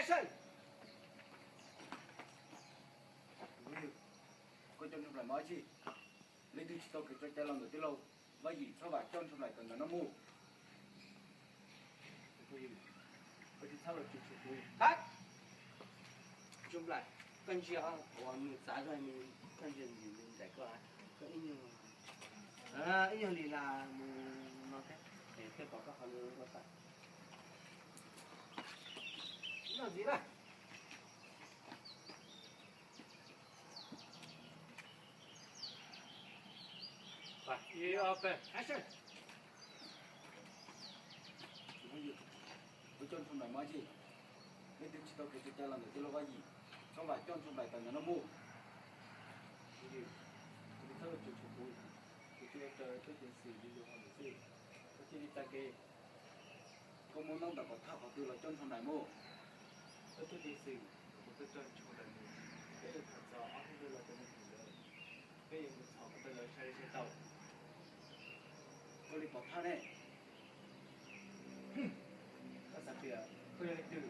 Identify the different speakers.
Speaker 1: Action.
Speaker 2: Cô cho nên là nói gì lấy từ tao cái cho lòng được tới lâu và gì sao vậy cho xong lại cần nó mua cô thì sao lại chụp chụp
Speaker 1: Cắt. Chụp lại. Cần gì à? Mình trả rồi mình cần gì mình giải quyết cái ý nhiều. Ý nhiều thì là mình nói thế để kết quả các phần nó phải. Nó gì vậy? Và okay. Action.
Speaker 2: cô cho xong lại nói gì lấy từ tao cái cho lòng được tới lâu và gì sao vậy cho xong lại cần nó mua cô thì sao lại chụp chụp cô chưa tới cái tiền sử đi được không được cô chỉ đi tay cái cô muốn nông đặt vào tháp vào từ là cho xong lại mua
Speaker 1: cái tiền sử một cái cho đại mua cái thật ra anh tôi là cái này cái gì mình học tôi là sai tàu
Speaker 2: cô đi bỏ tha này
Speaker 1: các sản phẩm khơi lên từ